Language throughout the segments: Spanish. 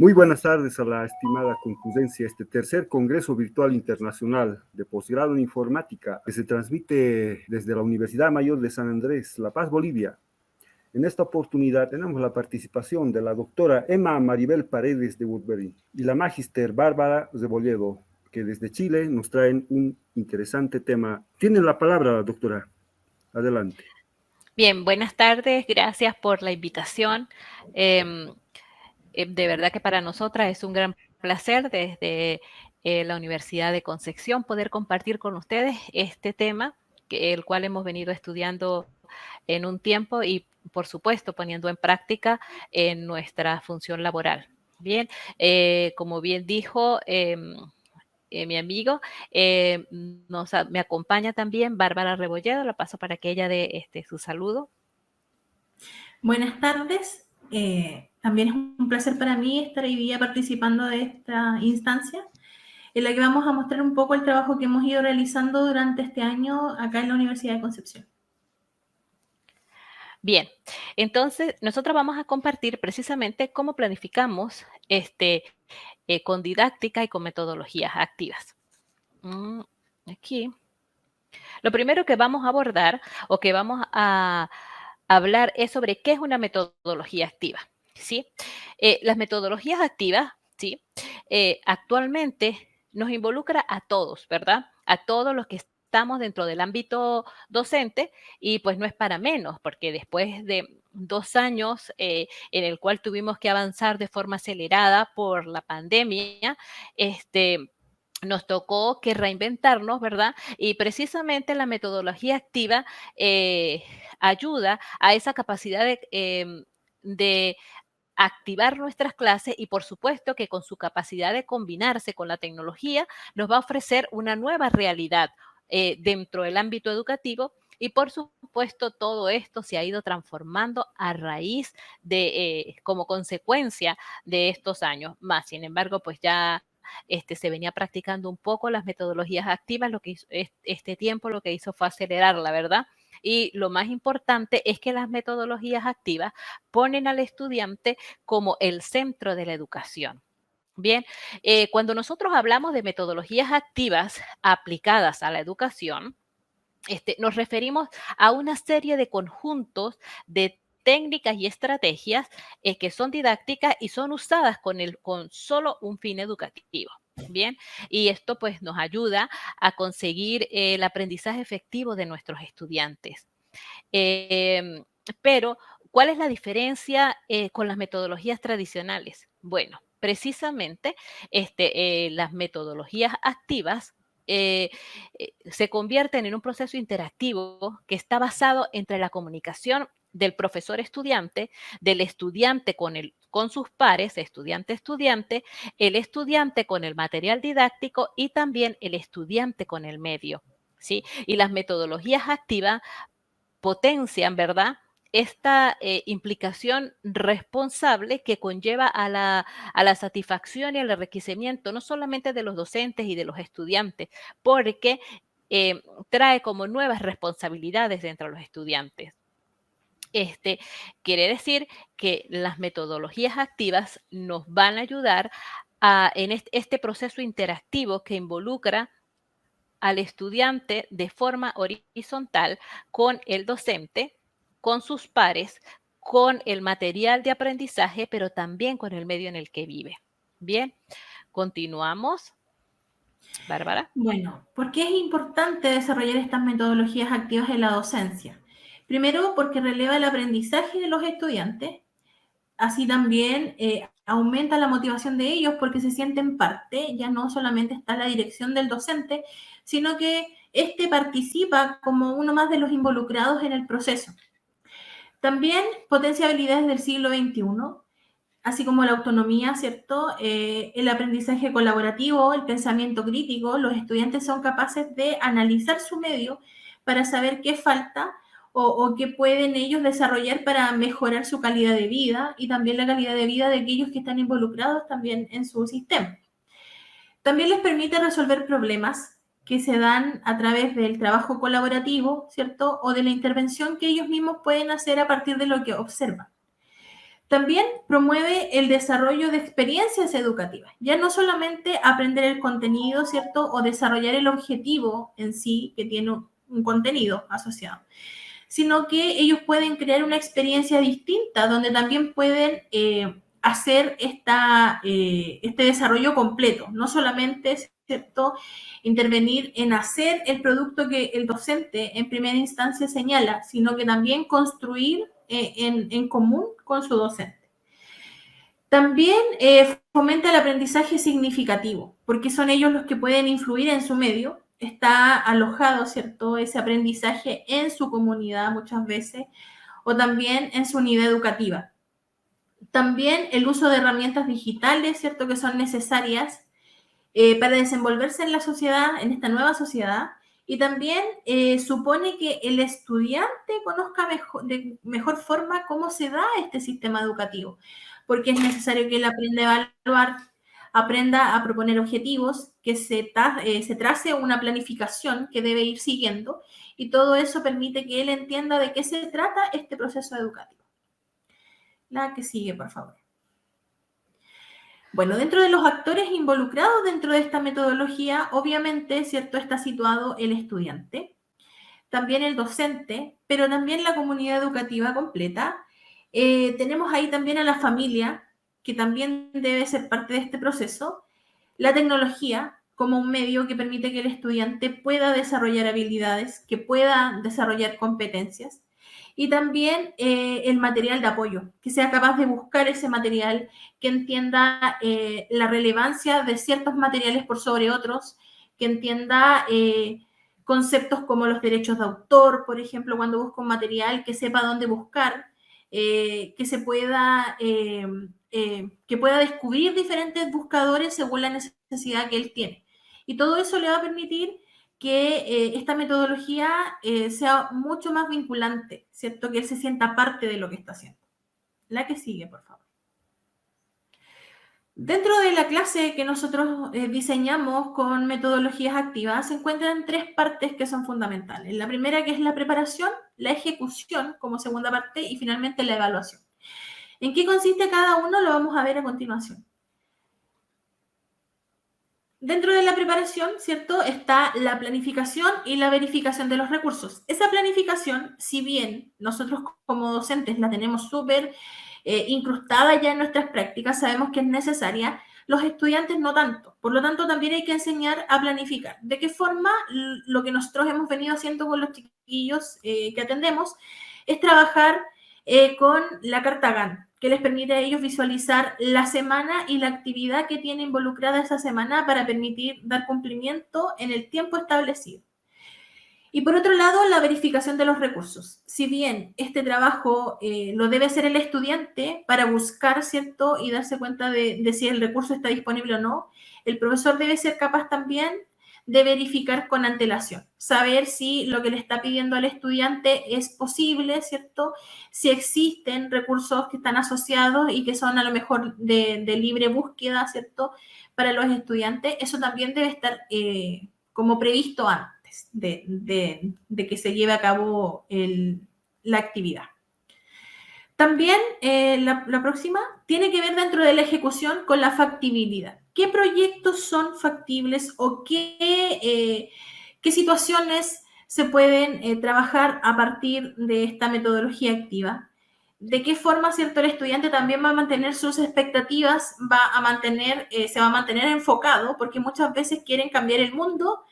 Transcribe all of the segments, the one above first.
Muy buenas tardes a la estimada concurrencia. Este tercer Congreso Virtual Internacional de Posgrado en Informática que se transmite desde la Universidad Mayor de San Andrés, La Paz, Bolivia. En esta oportunidad tenemos la participación de la doctora Emma Maribel Paredes de Woodbury y la magíster Bárbara Rebolledo, que desde Chile nos traen un interesante tema. Tienen la palabra, doctora. Adelante. Bien, buenas tardes. Gracias por la invitación. De verdad que para nosotras es un gran placer desde la Universidad de Concepción poder compartir con ustedes este tema, el cual hemos venido estudiando en un tiempo y, por supuesto, poniendo en práctica en nuestra función laboral. Bien, como bien dijo mi amigo, me acompaña también Bárbara Rebolledo. La paso para que ella dé su saludo. Buenas tardes. También es un placer para mí estar hoy día participando de esta instancia en la que vamos a mostrar un poco el trabajo que hemos ido realizando durante este año acá en la Universidad de Concepción. Bien, entonces nosotros vamos a compartir precisamente cómo planificamos con didáctica y con metodologías activas. Aquí. Lo primero que vamos a abordar o que vamos a hablar es sobre qué es una metodología activa, ¿sí? Las metodologías activas, ¿sí? Actualmente nos involucra a todos, ¿verdad? A todos los que estamos dentro del ámbito docente y pues no es para menos, porque después de 2 años en el cual tuvimos que avanzar de forma acelerada por la pandemia, nos tocó que reinventarnos, ¿verdad? Y precisamente la metodología activa ayuda a esa capacidad de activar nuestras clases y por supuesto que con su capacidad de combinarse con la tecnología nos va a ofrecer una nueva realidad dentro del ámbito educativo y por supuesto todo esto se ha ido transformando a raíz de, como consecuencia de estos años. Más, sin embargo, pues ya se venía practicando un poco las metodologías activas, lo que hizo, este tiempo lo que hizo fue acelerar, la verdad. Y lo más importante es que las metodologías activas ponen al estudiante como el centro de la educación. Bien, cuando nosotros hablamos de metodologías activas aplicadas a la educación, nos referimos a una serie de conjuntos de técnicas y estrategias que son didácticas y son usadas con solo un fin educativo. Bien, y esto pues nos ayuda a conseguir el aprendizaje efectivo de nuestros estudiantes. Pero, ¿cuál es la diferencia con las metodologías tradicionales? Bueno, precisamente las metodologías activas se convierten en un proceso interactivo que está basado entre la comunicación del profesor estudiante, del estudiante con sus pares, estudiante-estudiante, el estudiante con el material didáctico y también el estudiante con el medio, ¿sí? Y las metodologías activas potencian, ¿verdad? Esta implicación responsable que conlleva a la satisfacción y al enriquecimiento no solamente de los docentes y de los estudiantes, porque trae como nuevas responsabilidades entre los estudiantes. Quiere decir que las metodologías activas nos van a ayudar en este proceso interactivo que involucra al estudiante de forma horizontal con el docente, con sus pares, con el material de aprendizaje, pero también con el medio en el que vive. Bien, continuamos. Bárbara. Bueno, ¿por qué es importante desarrollar estas metodologías activas en la docencia? Primero, porque releva el aprendizaje de los estudiantes. Así también aumenta la motivación de ellos porque se sienten parte, ya no solamente está la dirección del docente, sino que éste participa como uno más de los involucrados en el proceso. También potencia habilidades del siglo XXI, así como la autonomía, ¿cierto? El aprendizaje colaborativo, el pensamiento crítico. Los estudiantes son capaces de analizar su medio para saber qué falta o qué pueden ellos desarrollar para mejorar su calidad de vida y también la calidad de vida de aquellos que están involucrados también en su sistema. También les permite resolver problemas que se dan a través del trabajo colaborativo, ¿cierto? O de la intervención que ellos mismos pueden hacer a partir de lo que observan. También promueve el desarrollo de experiencias educativas, ya no solamente aprender el contenido, ¿cierto? O desarrollar el objetivo en sí, que tiene un contenido asociado, sino que ellos pueden crear una experiencia distinta, donde también pueden hacer este desarrollo completo, no solamente, ¿cierto?, intervenir en hacer el producto que el docente en primera instancia señala, sino que también construir en común con su docente. También fomenta el aprendizaje significativo, porque son ellos los que pueden influir en su medio. Está alojado, ¿cierto?, ese aprendizaje en su comunidad muchas veces, o también en su unidad educativa. También el uso de herramientas digitales, ¿cierto?, que son necesarias para desenvolverse en la sociedad, en esta nueva sociedad, y también supone que el estudiante conozca de mejor forma cómo se da este sistema educativo, porque es necesario que él aprenda a evaluar, aprenda a proponer objetivos, que se trace una planificación que debe ir siguiendo, y todo eso permite que él entienda de qué se trata este proceso educativo. La que sigue, por favor. Bueno, dentro de los actores involucrados dentro de esta metodología, obviamente, ¿cierto?, está situado el estudiante, también el docente, pero también la comunidad educativa completa. Tenemos ahí también a la familia, que también debe ser parte de este proceso, la tecnología como un medio que permite que el estudiante pueda desarrollar habilidades, que pueda desarrollar competencias, y también el material de apoyo, que sea capaz de buscar ese material, que entienda la relevancia de ciertos materiales por sobre otros, que entienda conceptos como los derechos de autor, por ejemplo, cuando busca un material, que sepa dónde buscar, que pueda descubrir diferentes buscadores según la necesidad que él tiene. Y todo eso le va a permitir que esta metodología sea mucho más vinculante, ¿cierto? Que él se sienta parte de lo que está haciendo. La que sigue, por favor. Dentro de la clase que nosotros diseñamos con metodologías activas, se encuentran 3 partes que son fundamentales. La primera, que es la preparación, la ejecución como segunda parte, y finalmente la evaluación. ¿En qué consiste cada uno? Lo vamos a ver a continuación. Dentro de la preparación, ¿cierto?, está la planificación y la verificación de los recursos. Esa planificación, si bien nosotros como docentes la tenemos súper incrustada ya en nuestras prácticas, sabemos que es necesaria, los estudiantes no tanto. Por lo tanto, también hay que enseñar a planificar. ¿De qué forma? Lo que nosotros hemos venido haciendo con los chiquillos que atendemos es trabajar con la carta Gantt, que les permite a ellos visualizar la semana y la actividad que tiene involucrada esa semana para permitir dar cumplimiento en el tiempo establecido. Y por otro lado, la verificación de los recursos. Si bien este trabajo lo debe hacer el estudiante para buscar, ¿cierto?, y darse cuenta de si el recurso está disponible o no, el profesor debe ser capaz también de verificar con antelación, saber si lo que le está pidiendo al estudiante es posible, ¿cierto? Si existen recursos que están asociados y que son a lo mejor de libre búsqueda, ¿cierto?, para los estudiantes. Eso también debe estar como previsto antes de que se lleve a cabo la actividad. También la próxima tiene que ver dentro de la ejecución con la factibilidad. ¿Qué proyectos son factibles o qué situaciones se pueden trabajar a partir de esta metodología activa? ¿De qué forma, cierto, el estudiante también va a mantener sus expectativas, se va a mantener enfocado? Porque muchas veces quieren cambiar el mundo,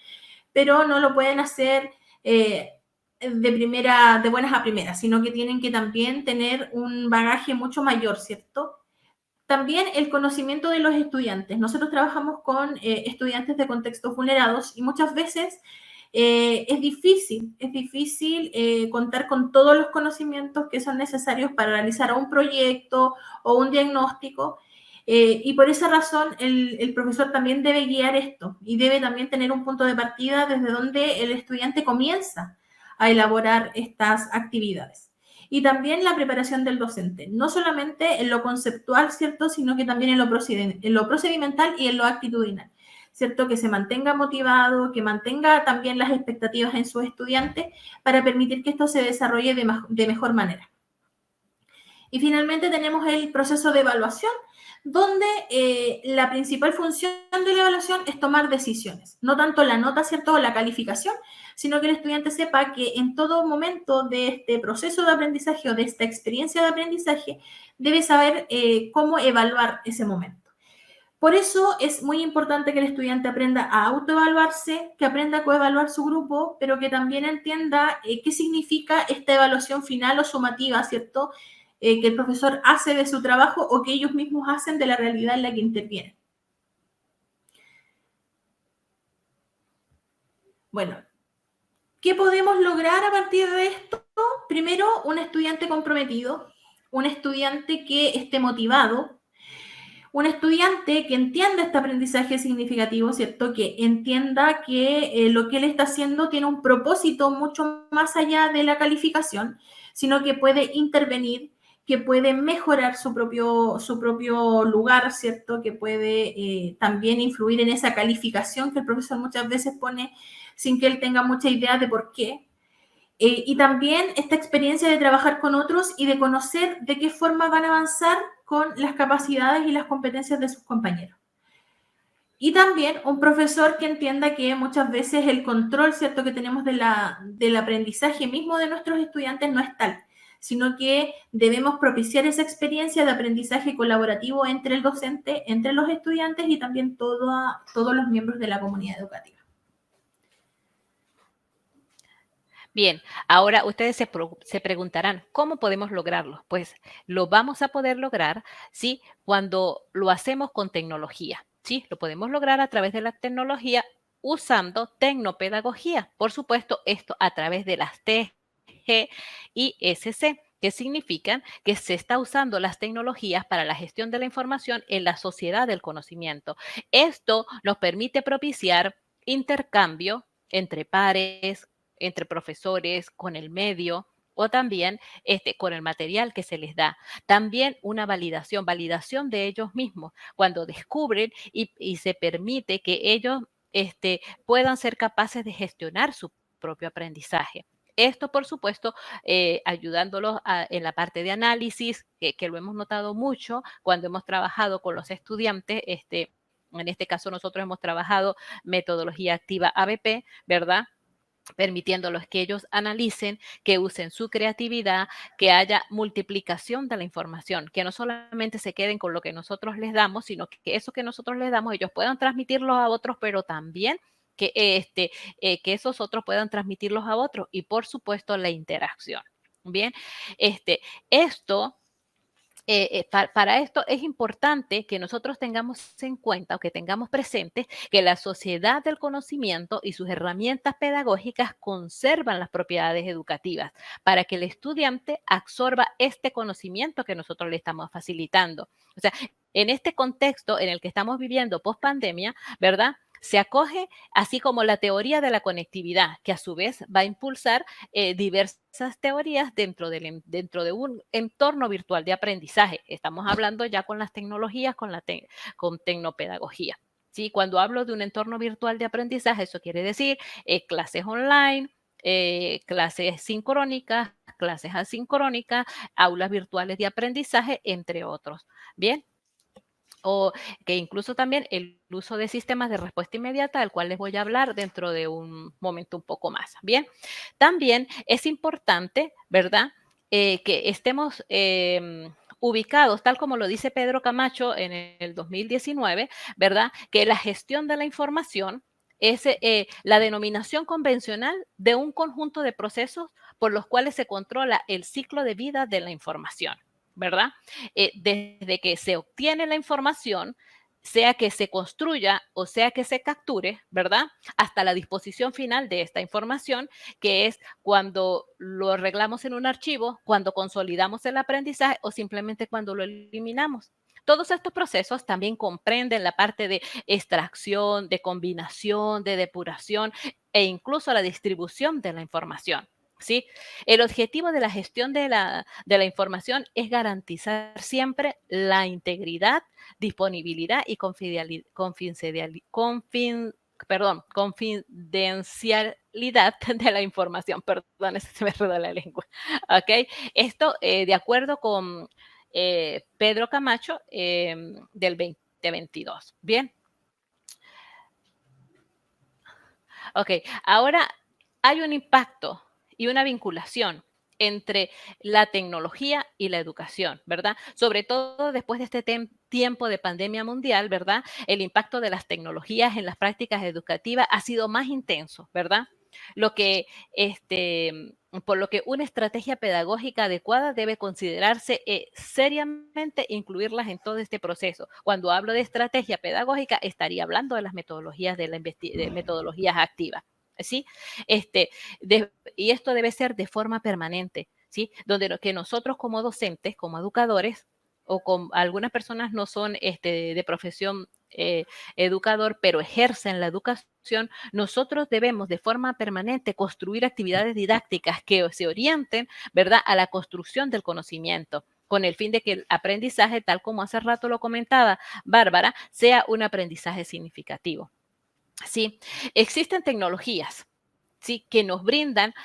pero no lo pueden hacer de buenas a primeras, sino que tienen que también tener un bagaje mucho mayor, ¿cierto? También el conocimiento de los estudiantes. Nosotros trabajamos con estudiantes de contextos vulnerados y muchas veces es difícil contar con todos los conocimientos que son necesarios para realizar un proyecto o un diagnóstico. Y por esa razón el profesor también debe guiar esto y debe también tener un punto de partida desde donde el estudiante comienza a elaborar estas actividades. Y también la preparación del docente, no solamente en lo conceptual, ¿cierto?, sino que también en lo procedimental y en lo actitudinal, ¿cierto?, que se mantenga motivado, que mantenga también las expectativas en sus estudiantes para permitir que esto se desarrolle de mejor manera. Y finalmente tenemos el proceso de evaluación, donde la principal función de la evaluación es tomar decisiones, no tanto la nota, ¿cierto?, o la calificación, sino que el estudiante sepa que en todo momento de este proceso de aprendizaje o de esta experiencia de aprendizaje debe saber cómo evaluar ese momento. Por eso es muy importante que el estudiante aprenda a autoevaluarse, que aprenda a coevaluar su grupo, pero que también entienda qué significa esta evaluación final o sumativa, ¿cierto?, que el profesor hace de su trabajo o que ellos mismos hacen de la realidad en la que intervienen. Bueno, ¿qué podemos lograr a partir de esto? Primero, un estudiante comprometido, un estudiante que esté motivado, un estudiante que entienda este aprendizaje significativo, ¿cierto? Que entienda que lo que él está haciendo tiene un propósito mucho más allá de la calificación, sino que puede intervenir, que puede mejorar su propio lugar, ¿cierto? Que puede también influir en esa calificación que el profesor muchas veces pone sin que él tenga mucha idea de por qué. Y también esta experiencia de trabajar con otros y de conocer de qué forma van a avanzar con las capacidades y las competencias de sus compañeros. Y también un profesor que entienda que muchas veces el control, ¿cierto?, que tenemos del aprendizaje mismo de nuestros estudiantes no es tal, sino que debemos propiciar esa experiencia de aprendizaje colaborativo entre el docente, entre los estudiantes y también todos los miembros de la comunidad educativa. Bien, ahora ustedes se preguntarán, ¿cómo podemos lograrlo? Pues lo vamos a poder lograr, ¿sí?, cuando lo hacemos con tecnología, ¿sí? Lo podemos lograr a través de la tecnología usando tecnopedagogía. Por supuesto, esto a través de las TG y SC, que significan que se está usando las tecnologías para la gestión de la información en la sociedad del conocimiento. Esto nos permite propiciar intercambio entre pares, entre profesores, con el medio o también con el material que se les da. También una validación de ellos mismos, cuando descubren y se permite que ellos puedan ser capaces de gestionar su propio aprendizaje. Esto, por supuesto, ayudándolos en la parte de análisis, que lo hemos notado mucho cuando hemos trabajado con los estudiantes. En este caso, nosotros hemos trabajado metodología activa ABP, ¿verdad?, permitiéndolos que ellos analicen, que usen su creatividad, que haya multiplicación de la información, que no solamente se queden con lo que nosotros les damos, sino que eso que nosotros les damos ellos puedan transmitirlo a otros, pero también que esos otros puedan transmitirlos a otros y, por supuesto, la interacción. Bien, esto para esto es importante que nosotros tengamos en cuenta o que tengamos presente que la sociedad del conocimiento y sus herramientas pedagógicas conservan las propiedades educativas para que el estudiante absorba este conocimiento que nosotros le estamos facilitando. O sea, en este contexto en el que estamos viviendo post pandemia, ¿verdad?, se acoge así como la teoría de la conectividad, que a su vez va a impulsar diversas teorías dentro de un entorno virtual de aprendizaje. Estamos hablando ya con las tecnologías, con tecnopedagogía. ¿Sí? Cuando hablo de un entorno virtual de aprendizaje, eso quiere decir clases online, clases sincrónicas, clases asincrónicas, aulas virtuales de aprendizaje, entre otros. Bien. O que incluso también el uso de sistemas de respuesta inmediata, del cual les voy a hablar dentro de un momento un poco más. Bien, también es importante, ¿verdad?, que estemos ubicados, tal como lo dice Pedro Camacho en el 2019, ¿verdad?, que la gestión de la información es la denominación convencional de un conjunto de procesos por los cuales se controla el ciclo de vida de la información, ¿verdad? Desde que se obtiene la información, sea que se construya o sea que se capture, ¿verdad?, hasta la disposición final de esta información, que es cuando lo arreglamos en un archivo, cuando consolidamos el aprendizaje o simplemente cuando lo eliminamos. Todos estos procesos también comprenden la parte de extracción, de combinación, de depuración e incluso la distribución de la información. ¿Sí? El objetivo de la gestión de la información es garantizar siempre la integridad, disponibilidad y confidencialidad de la información. Perdón, se me enredó la lengua. ¿Ok? Esto de acuerdo con Pedro Camacho del 2022. Bien. Ok, ahora hay un impacto y una vinculación entre la tecnología y la educación, ¿verdad? Sobre todo después de este tiempo de pandemia mundial, ¿verdad? El impacto de las tecnologías en las prácticas educativas ha sido más intenso, ¿verdad? Lo que, por lo que una estrategia pedagógica adecuada debe considerarse seriamente incluirlas en todo este proceso. Cuando hablo de estrategia pedagógica, estaría hablando de las metodologías de metodologías activas. ¿Sí? Y esto debe ser de forma permanente, ¿sí? Donde que nosotros como docentes, como educadores, o con algunas personas no son de profesión educador, pero ejercen la educación, nosotros debemos de forma permanente construir actividades didácticas que se orienten, ¿verdad?, a la construcción del conocimiento, con el fin de que el aprendizaje, tal como hace rato lo comentaba Bárbara, sea un aprendizaje significativo. Sí, existen tecnologías, ¿sí?, que nos brindan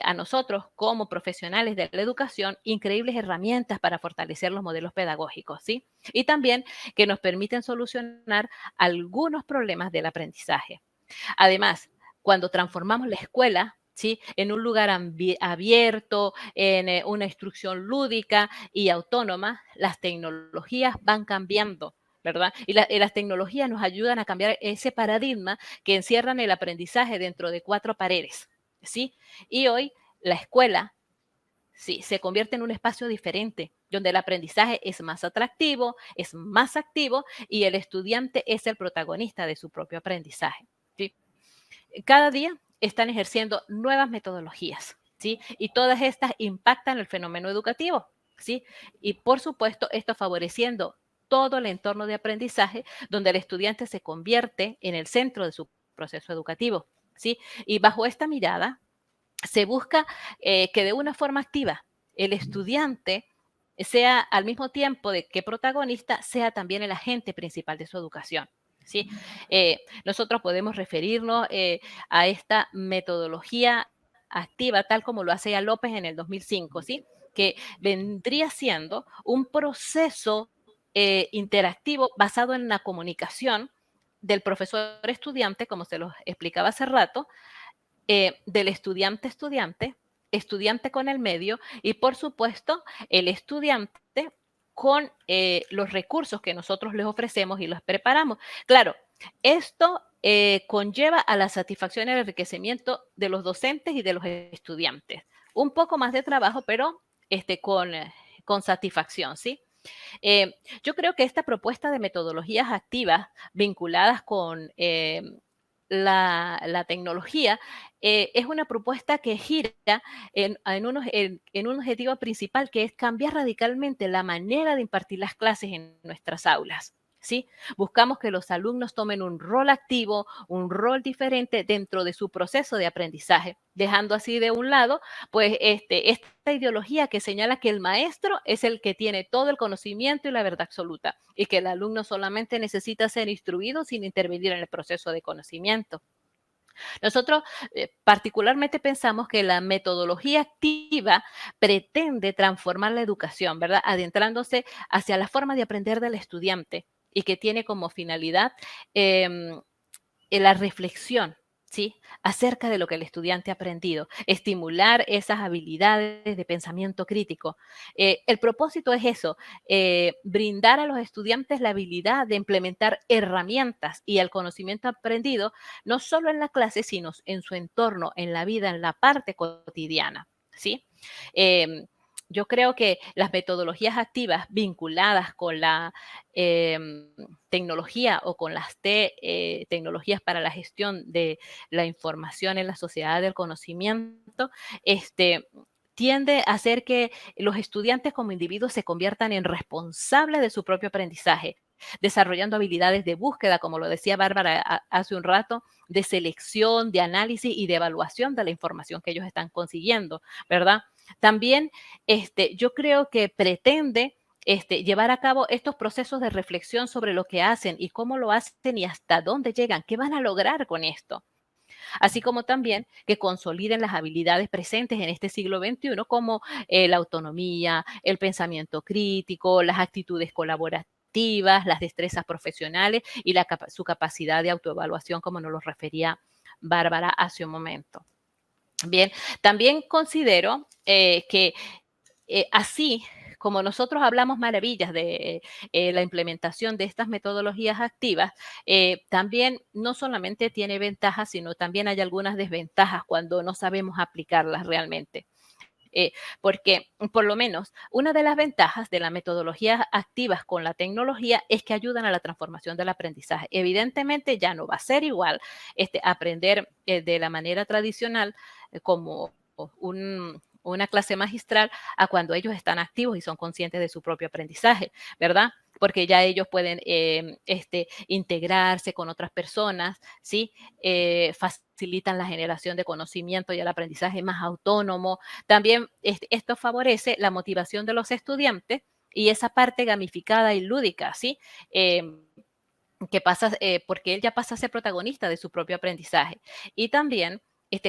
a nosotros como profesionales de la educación increíbles herramientas para fortalecer los modelos pedagógicos, ¿sí? Y también que nos permiten solucionar algunos problemas del aprendizaje. Además, cuando transformamos la escuela, ¿sí?, en un lugar abierto, en una instrucción lúdica y autónoma, las tecnologías van cambiando, ¿verdad? Y las tecnologías nos ayudan a cambiar ese paradigma que encierran el aprendizaje dentro de 4 paredes, ¿sí? Y hoy la escuela, sí, se convierte en un espacio diferente, donde el aprendizaje es más atractivo, es más activo y el estudiante es el protagonista de su propio aprendizaje, ¿sí? Cada día están ejerciendo nuevas metodologías, ¿sí? Y todas estas impactan el fenómeno educativo, ¿sí? Y por supuesto, esto favoreciendo todo el entorno de aprendizaje donde el estudiante se convierte en el centro de su proceso educativo, ¿sí? Y bajo esta mirada se busca que de una forma activa el estudiante sea al mismo tiempo de que protagonista, sea también el agente principal de su educación. ¿Sí? Nosotros podemos referirnos a esta metodología activa, tal como lo hacía López en el 2005, ¿sí?, que vendría siendo un proceso interactivo basado en la comunicación del profesor-estudiante, como se los explicaba hace rato, del estudiante-estudiante, estudiante con el medio y, por supuesto, el estudiante con los recursos que nosotros les ofrecemos y los preparamos. Claro, esto conlleva a la satisfacción y el enriquecimiento de los docentes y de los estudiantes. Un poco más de trabajo, pero con satisfacción, ¿sí? Yo creo que esta propuesta de metodologías activas vinculadas con la tecnología es una propuesta que gira en un objetivo principal, que es cambiar radicalmente la manera de impartir las clases en nuestras aulas. ¿Sí? Buscamos que los alumnos tomen un rol activo, un rol diferente dentro de su proceso de aprendizaje, dejando así de un lado pues esta ideología que señala que el maestro es el que tiene todo el conocimiento y la verdad absoluta, y que el alumno solamente necesita ser instruido sin intervenir en el proceso de conocimiento. Nosotros particularmente pensamos que la metodología activa pretende transformar la educación, ¿verdad?, adentrándose hacia la forma de aprender del estudiante, y que tiene como finalidad la reflexión, ¿sí?, acerca de lo que el estudiante ha aprendido, estimular esas habilidades de pensamiento crítico. El propósito es eso, brindar a los estudiantes la habilidad de implementar herramientas y el conocimiento aprendido, no solo en la clase, sino en su entorno, en la vida, en la parte cotidiana, ¿sí? Yo creo que las metodologías activas vinculadas con la tecnología o con las tecnologías para la gestión de la información en la sociedad del conocimiento, tiende a hacer que los estudiantes como individuos se conviertan en responsables de su propio aprendizaje, desarrollando habilidades de búsqueda, como lo decía Bárbara hace un rato, de selección, de análisis y de evaluación de la información que ellos están consiguiendo, ¿verdad? También yo creo que pretende llevar a cabo estos procesos de reflexión sobre lo que hacen y cómo lo hacen y hasta dónde llegan, qué van a lograr con esto. Así como también que consoliden las habilidades presentes en este siglo XXI, como la autonomía, el pensamiento crítico, las actitudes colaborativas, las destrezas profesionales y su capacidad de autoevaluación, como nos lo refería Bárbara hace un momento. Bien, también considero que así como nosotros hablamos maravillas de la implementación de estas metodologías activas, también no solamente tiene ventajas, sino también hay algunas desventajas cuando no sabemos aplicarlas realmente. Porque, por lo menos, una de las ventajas de las metodologías activas con la tecnología es que ayudan a la transformación del aprendizaje. Evidentemente, ya no va a ser igual aprender de la manera tradicional como una clase magistral a cuando ellos están activos y son conscientes de su propio aprendizaje, ¿verdad? Porque ya ellos pueden integrarse con otras personas, ¿sí? Facilitan la generación de conocimiento y el aprendizaje más autónomo. También esto favorece la motivación de los estudiantes y esa parte gamificada y lúdica, ¿sí? Que pasa, porque él ya pasa a ser protagonista de su propio aprendizaje. Y también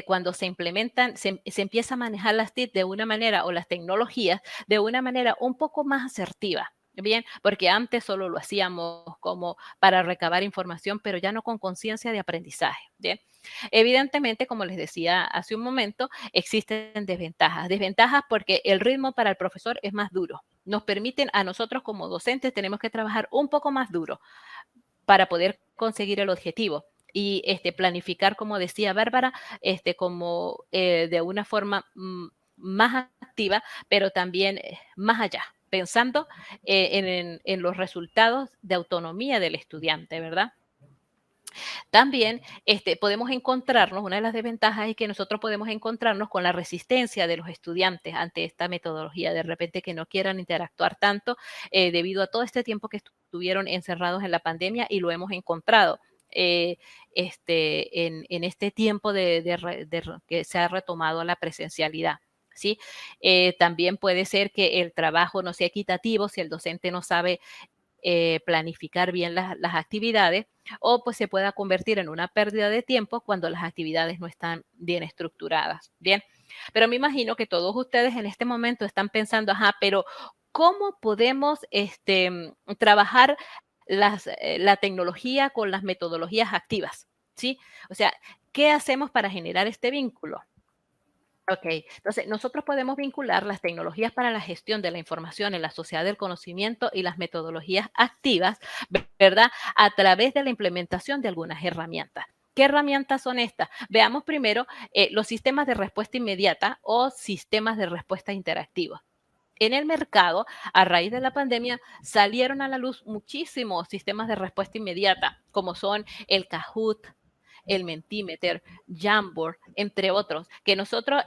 cuando se implementan, se empieza a manejar las TIC de una manera o las tecnologías de una manera un poco más asertiva. Bien, porque antes solo lo hacíamos como para recabar información, pero ya no con conciencia de aprendizaje. Bien, evidentemente, como les decía hace un momento, existen desventajas. Desventajas porque el ritmo para el profesor es más duro. Nos permiten a nosotros como docentes, tenemos que trabajar un poco más duro para poder conseguir el objetivo y planificar, como decía Bárbara, como de una forma más activa, pero también más allá, pensando en los resultados de autonomía del estudiante, ¿verdad? También podemos encontrarnos, una de las desventajas es que nosotros podemos encontrarnos con la resistencia de los estudiantes ante esta metodología, de repente que no quieran interactuar tanto debido a todo este tiempo que estuvieron encerrados en la pandemia y lo hemos encontrado. En este tiempo que se ha retomado la presencialidad. ¿Sí? También puede ser que el trabajo no sea equitativo si el docente no sabe planificar bien las actividades, o pues se pueda convertir en una pérdida de tiempo cuando las actividades no están bien estructuradas. Bien, pero me imagino que todos ustedes en este momento están pensando, ajá, pero ¿cómo podemos trabajar la tecnología con las metodologías activas? ¿Sí? O sea, ¿qué hacemos para generar este vínculo? Ok, entonces nosotros podemos vincular las tecnologías para la gestión de la información en la sociedad del conocimiento y las metodologías activas, ¿verdad? A través de la implementación de algunas herramientas. ¿Qué herramientas son estas? Veamos primero los sistemas de respuesta inmediata o sistemas de respuesta interactivos. En el mercado, a raíz de la pandemia, salieron a la luz muchísimos sistemas de respuesta inmediata, como son el Kahoot, el Mentimeter, Jamboard, entre otros, que nosotros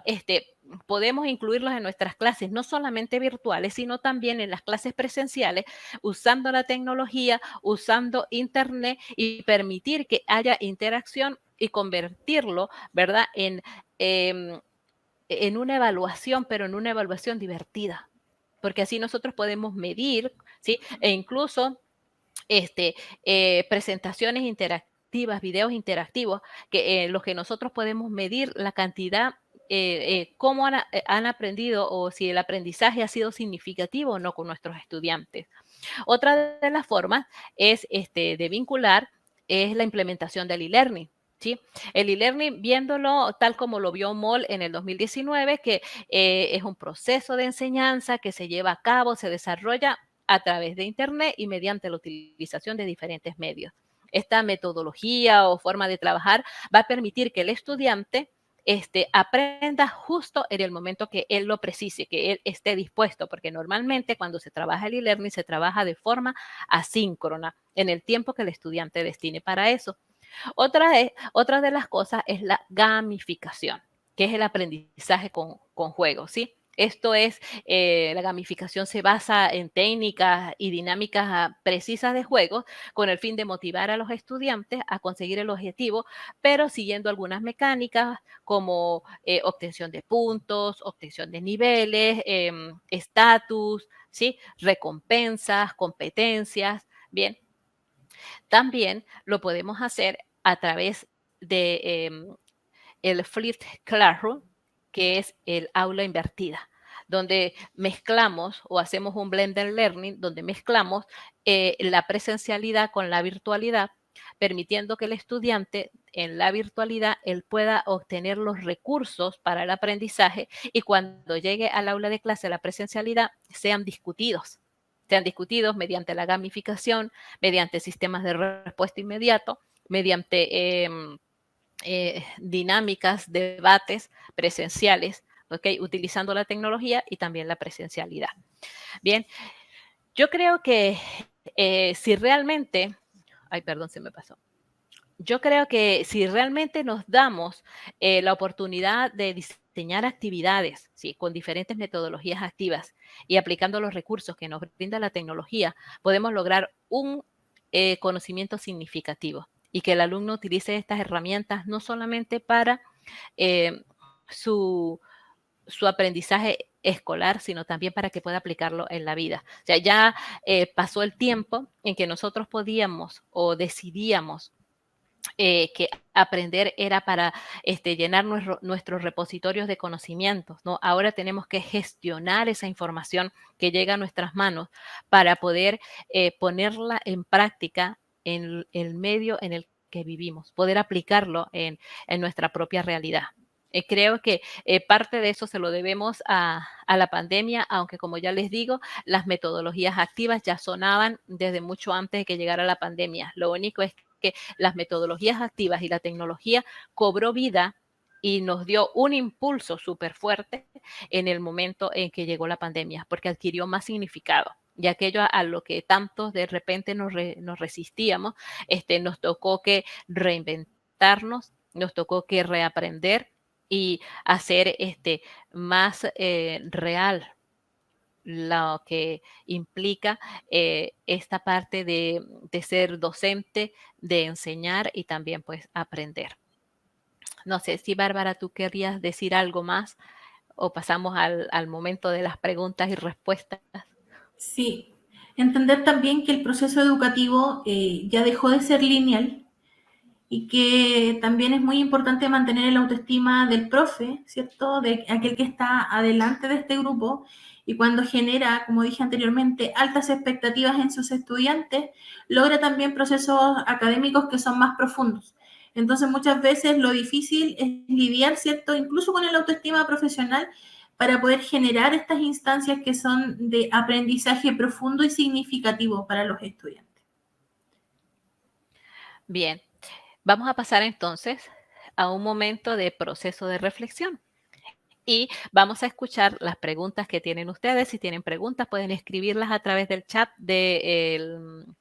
podemos incluirlos en nuestras clases, no solamente virtuales, sino también en las clases presenciales, usando la tecnología, usando Internet y permitir que haya interacción y convertirlo, ¿verdad?, en una evaluación, pero en una evaluación divertida, porque así nosotros podemos medir, ¿sí? E incluso presentaciones interactivas, videos interactivos, que los que nosotros podemos medir la cantidad, cómo han aprendido o si el aprendizaje ha sido significativo o no con nuestros estudiantes. Otra de las formas es de vincular es la implementación del e-learning. ¿Sí? El e-learning, viéndolo tal como lo vio MOL en el 2019, que es un proceso de enseñanza que se lleva a cabo, se desarrolla a través de Internet y mediante la utilización de diferentes medios. Esta metodología o forma de trabajar va a permitir que el estudiante aprenda justo en el momento que él lo precise, que él esté dispuesto, porque normalmente cuando se trabaja el e-learning se trabaja de forma asíncrona, en el tiempo que el estudiante destine para eso. Otra de las cosas es la gamificación, que es el aprendizaje con juegos, ¿sí? Esto es, la gamificación se basa en técnicas y dinámicas precisas de juego con el fin de motivar a los estudiantes a conseguir el objetivo, pero siguiendo algunas mecánicas como obtención de puntos, obtención de niveles, estatus, ¿sí? Recompensas, competencias. Bien, también lo podemos hacer a través de el Flipped Classroom, que es el aula invertida, donde mezclamos o hacemos un blended learning, donde mezclamos la presencialidad con la virtualidad, permitiendo que el estudiante en la virtualidad él pueda obtener los recursos para el aprendizaje y cuando llegue al aula de clase, la presencialidad, sean discutidos mediante la gamificación, mediante sistemas de respuesta inmediato, mediante dinámicas, debates presenciales, ¿okay? Utilizando la tecnología y también la presencialidad. Bien, yo creo que si realmente, ay, perdón, se me pasó. Yo creo que si realmente nos damos la oportunidad de diseñar actividades, ¿sí? Con diferentes metodologías activas y aplicando los recursos que nos brinda la tecnología, podemos lograr un conocimiento significativo y que el alumno utilice estas herramientas no solamente para eh, su, su aprendizaje escolar, sino también para que pueda aplicarlo en la vida. O sea, ya pasó el tiempo en que nosotros podíamos o decidíamos que aprender era para llenar nuestros repositorios de conocimientos, ¿no? Ahora tenemos que gestionar esa información que llega a nuestras manos para poder ponerla en práctica en el medio en el que vivimos, poder aplicarlo en nuestra propia realidad. Creo que parte de eso se lo debemos a la pandemia, aunque como ya les digo, las metodologías activas ya sonaban desde mucho antes de que llegara la pandemia. Lo único es que las metodologías activas y la tecnología cobró vida y nos dio un impulso súper fuerte en el momento en que llegó la pandemia, porque adquirió más significado. Y aquello a lo que tantos de repente nos resistíamos, nos tocó que reinventarnos, nos tocó que reaprender y hacer más real lo que implica esta parte de ser docente, de enseñar y también pues aprender. No sé si Bárbara, tú querrías decir algo más o pasamos al momento de las preguntas y respuestas. Sí, entender también que el proceso educativo ya dejó de ser lineal y que también es muy importante mantener el autoestima del profe, ¿cierto? De aquel que está adelante de este grupo y cuando genera, como dije anteriormente, altas expectativas en sus estudiantes, logra también procesos académicos que son más profundos. Entonces, muchas veces lo difícil es lidiar, ¿cierto? Incluso con el autoestima profesional para poder generar estas instancias que son de aprendizaje profundo y significativo para los estudiantes. Bien, vamos a pasar entonces a un momento de proceso de reflexión. Y vamos a escuchar las preguntas que tienen ustedes. Si tienen preguntas, pueden escribirlas a través del chat del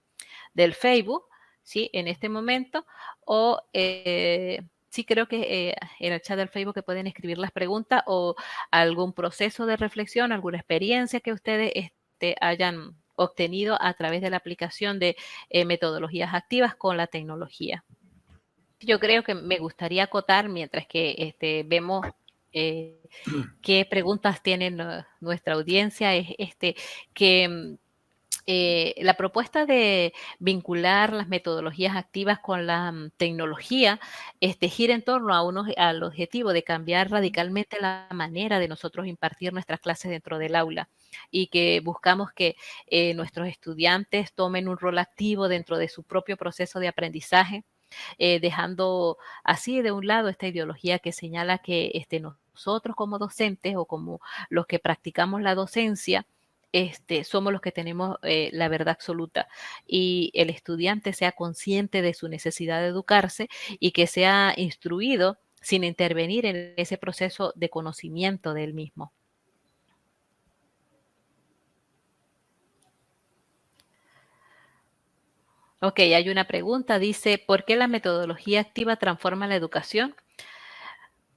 Facebook, ¿sí? En este momento. O sí creo que en el chat del Facebook que pueden escribir las preguntas o algún proceso de reflexión, alguna experiencia que ustedes hayan obtenido a través de la aplicación de metodologías activas con la tecnología. Yo creo que me gustaría acotar mientras que vemos qué preguntas tiene nuestra audiencia, es que la propuesta de vincular las metodologías activas con la tecnología gira en torno al objetivo de cambiar radicalmente la manera de nosotros impartir nuestras clases dentro del aula y que buscamos que nuestros estudiantes tomen un rol activo dentro de su propio proceso de aprendizaje, dejando así de un lado esta ideología que señala que nosotros como docentes o como los que practicamos la docencia, somos los que tenemos la verdad absoluta y el estudiante sea consciente de su necesidad de educarse y que sea instruido sin intervenir en ese proceso de conocimiento del mismo. Ok, hay una pregunta, dice, ¿por qué la metodología activa transforma la educación?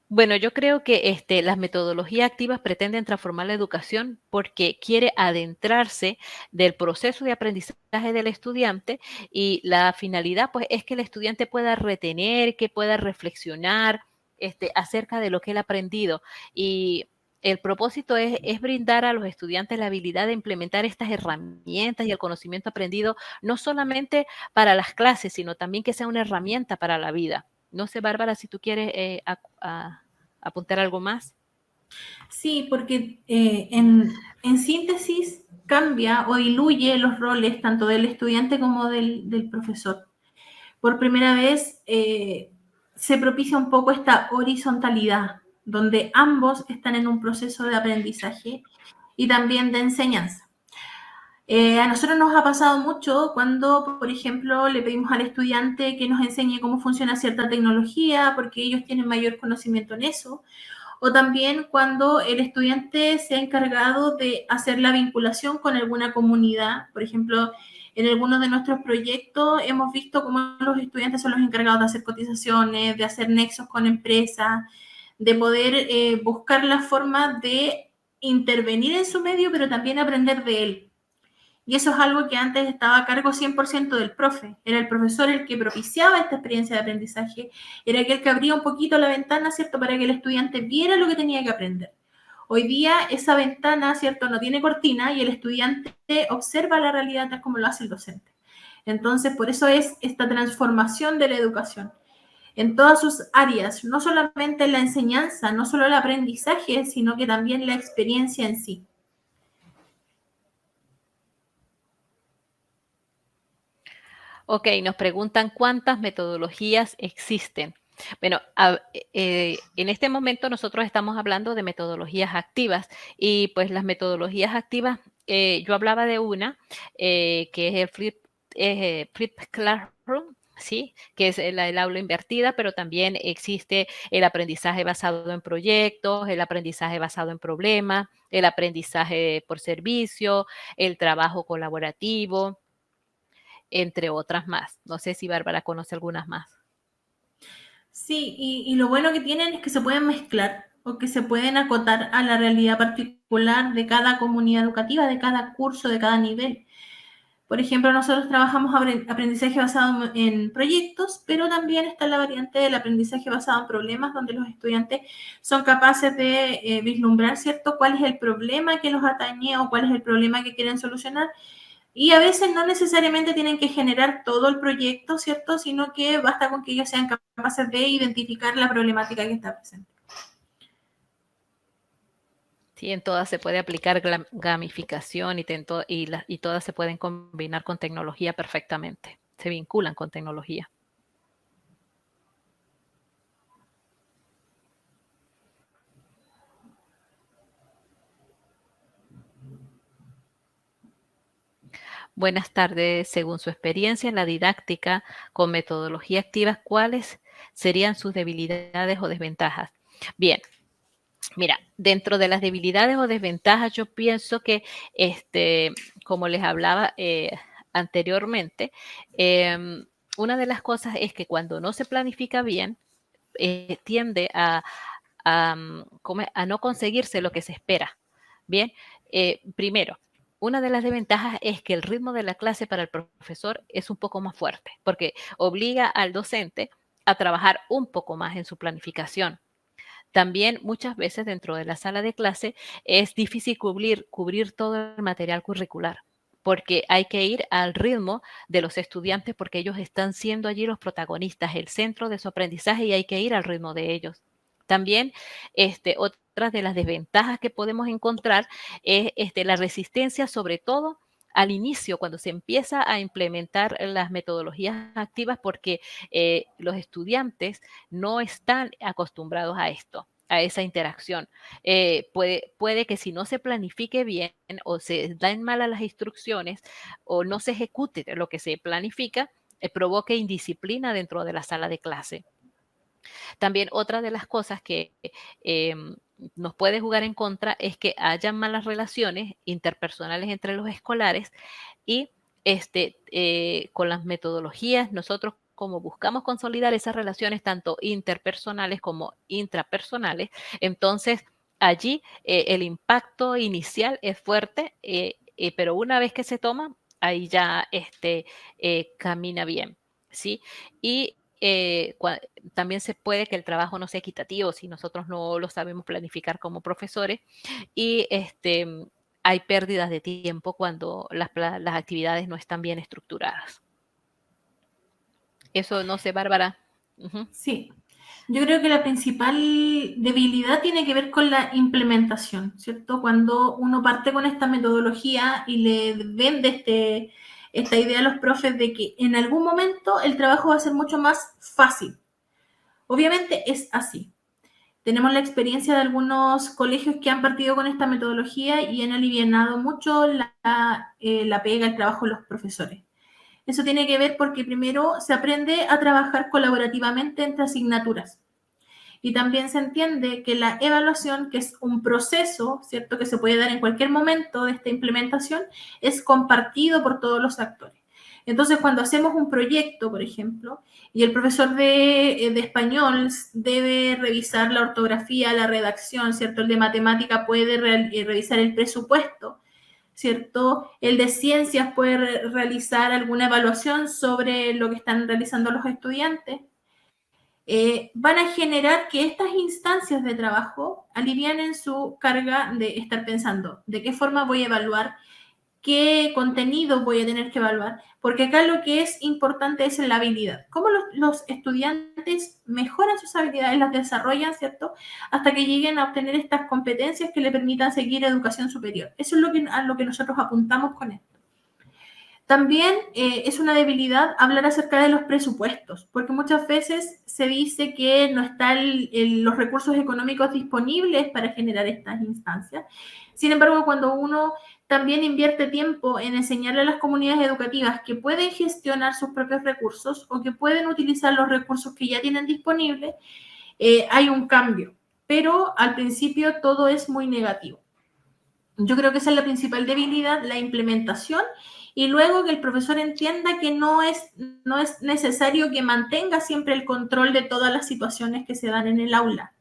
Bueno, yo creo que las metodologías activas pretenden transformar la educación porque quiere adentrarse del proceso de aprendizaje del estudiante y la finalidad pues es que el estudiante pueda retener, que pueda reflexionar acerca de lo que él ha aprendido y el propósito es brindar a los estudiantes la habilidad de implementar estas herramientas y el conocimiento aprendido no solamente para las clases, sino también que sea una herramienta para la vida. No sé, Bárbara, si tú quieres apuntar algo más. Sí, porque en síntesis cambia o diluye los roles tanto del estudiante como del profesor. Por primera vez se propicia un poco esta horizontalidad, donde ambos están en un proceso de aprendizaje y también de enseñanza. A nosotros nos ha pasado mucho cuando, por ejemplo, le pedimos al estudiante que nos enseñe cómo funciona cierta tecnología, porque ellos tienen mayor conocimiento en eso, o también cuando el estudiante se ha encargado de hacer la vinculación con alguna comunidad. Por ejemplo, en algunos de nuestros proyectos hemos visto cómo los estudiantes son los encargados de hacer cotizaciones, de hacer nexos con empresas, de poder buscar la forma de intervenir en su medio, pero también aprender de él. Y eso es algo que antes estaba a cargo 100% del profe. Era el profesor el que propiciaba esta experiencia de aprendizaje, era aquel que abría un poquito la ventana, ¿cierto?, para que el estudiante viera lo que tenía que aprender. Hoy día esa ventana, ¿cierto?, no tiene cortina y el estudiante observa la realidad tal como lo hace el docente. Entonces, por eso es esta transformación de la educación en todas sus áreas, no solamente la enseñanza, no solo el aprendizaje, sino que también la experiencia en sí. Ok, nos preguntan cuántas metodologías existen. Bueno, en este momento nosotros estamos hablando de metodologías activas y pues las metodologías activas, yo hablaba de una que es el Flip Classroom, ¿sí? Que es el aula invertida, pero también existe el aprendizaje basado en proyectos, el aprendizaje basado en problemas, el aprendizaje por servicio, el trabajo colaborativo, entre otras más. No sé si Bárbara conoce algunas más. Sí, y lo bueno que tienen es que se pueden mezclar o que se pueden acotar a la realidad particular de cada comunidad educativa, de cada curso, de cada nivel. Por ejemplo, nosotros trabajamos aprendizaje basado en proyectos, pero también está la variante del aprendizaje basado en problemas, donde los estudiantes son capaces de vislumbrar, ¿cierto?, cuál es el problema que los atañe o cuál es el problema que quieren solucionar. Y a veces no necesariamente tienen que generar todo el proyecto, ¿cierto?, sino que basta con que ellos sean capaces de identificar la problemática que está presente. Sí, en todas se puede aplicar gamificación y todas se pueden combinar con tecnología perfectamente. Se vinculan con tecnología. Buenas tardes. Según su experiencia en la didáctica con metodología activa, ¿cuáles serían sus debilidades o desventajas? Bien, mira, dentro de las debilidades o desventajas, yo pienso que, como les hablaba anteriormente, una de las cosas es que cuando no se planifica bien, tiende a no conseguirse lo que se espera. Bien, primero, una de las desventajas es que el ritmo de la clase para el profesor es un poco más fuerte, porque obliga al docente a trabajar un poco más en su planificación. También muchas veces dentro de la sala de clase es difícil cubrir todo el material curricular, porque hay que ir al ritmo de los estudiantes porque ellos están siendo allí los protagonistas, el centro de su aprendizaje y hay que ir al ritmo de ellos. También otras de las desventajas que podemos encontrar es la resistencia, sobre todo al inicio, cuando se empieza a implementar las metodologías activas, porque los estudiantes no están acostumbrados a esto, a esa interacción. Puede que si no se planifique bien o se dan malas las instrucciones o no se ejecute lo que se planifica, provoque indisciplina dentro de la sala de clase. También otra de las cosas que nos puede jugar en contra es que haya malas relaciones interpersonales entre los escolares y con las metodologías nosotros como buscamos consolidar esas relaciones tanto interpersonales como intrapersonales, entonces allí el impacto inicial es fuerte, pero una vez que se toma, ahí ya camina bien, ¿sí? Y también se puede que el trabajo no sea equitativo si nosotros no lo sabemos planificar como profesores y hay pérdidas de tiempo cuando las actividades no están bien estructuradas. Eso no sé, Bárbara. Uh-huh. Sí, yo creo que la principal debilidad tiene que ver con la implementación, ¿cierto? Cuando uno parte con esta metodología y le vende esta idea a los profes de que en algún momento el trabajo va a ser mucho más fácil. Obviamente es así. Tenemos la experiencia de algunos colegios que han partido con esta metodología y han alivianado mucho la pega, el trabajo de los profesores. Eso tiene que ver porque primero se aprende a trabajar colaborativamente entre asignaturas. Y también se entiende que la evaluación, que es un proceso, ¿cierto?, que se puede dar en cualquier momento de esta implementación, es compartido por todos los actores. Entonces, cuando hacemos un proyecto, por ejemplo, y el profesor de español debe revisar la ortografía, la redacción, ¿cierto? El de matemática puede revisar el presupuesto, ¿cierto? El de ciencias puede realizar alguna evaluación sobre lo que están realizando los estudiantes. Van a generar que estas instancias de trabajo alivianen su carga de estar pensando de qué forma voy a evaluar, qué contenido voy a tener que evaluar, porque acá lo que es importante es la habilidad. Cómo los estudiantes mejoran sus habilidades, las desarrollan, ¿cierto? Hasta que lleguen a obtener estas competencias que le permitan seguir educación superior. Eso es a lo que nosotros apuntamos con esto. También es una debilidad hablar acerca de los presupuestos, porque muchas veces se dice que no están los recursos económicos disponibles para generar estas instancias. Sin embargo, cuando uno también invierte tiempo en enseñarle a las comunidades educativas que pueden gestionar sus propios recursos o que pueden utilizar los recursos que ya tienen disponibles, hay un cambio. Pero al principio todo es muy negativo. Yo creo que esa es la principal debilidad, la implementación, y luego que el profesor entienda que no es necesario que mantenga siempre el control de todas las situaciones que se dan en el aula.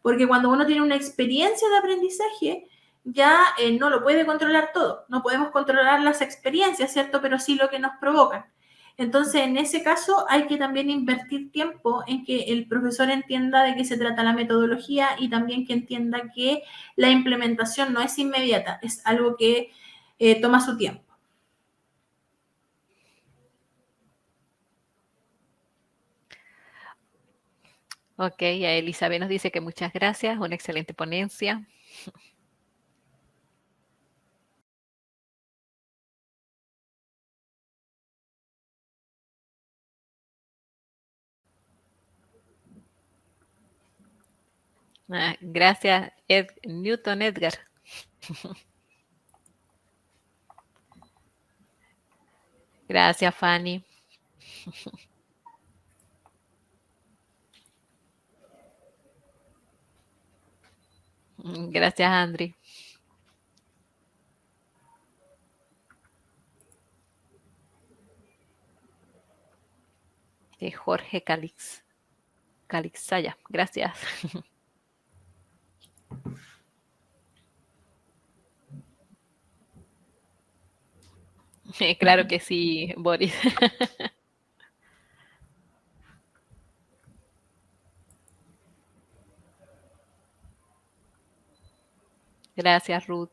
Porque cuando uno tiene una experiencia de aprendizaje, ya no lo puede controlar todo. No podemos controlar las experiencias, ¿cierto? Pero sí lo que nos provocan. Entonces, en ese caso, hay que también invertir tiempo en que el profesor entienda de qué se trata la metodología y también que entienda que la implementación no es inmediata, es algo que toma su tiempo. Ok, a Elizabeth nos dice que muchas gracias, una excelente ponencia. Gracias, Newton Edgar. Gracias, Fanny. Gracias, Andri. Jorge Calixaya, gracias. Claro que sí, Boris. Gracias, Ruth.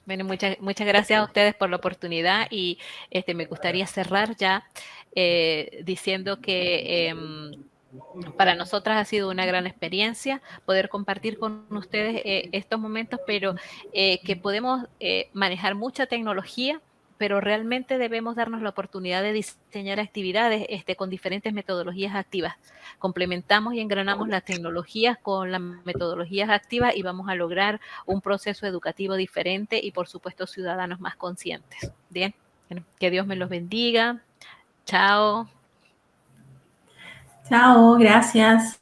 Bueno, muchas gracias a ustedes por la oportunidad y me gustaría cerrar ya diciendo que para nosotras ha sido una gran experiencia poder compartir con ustedes estos momentos, pero que podemos manejar mucha tecnología, pero realmente debemos darnos la oportunidad de diseñar actividades con diferentes metodologías activas. Complementamos y engranamos las tecnologías con las metodologías activas y vamos a lograr un proceso educativo diferente y, por supuesto, ciudadanos más conscientes. Bien. Bueno, que Dios me los bendiga. Chao. Chao, gracias.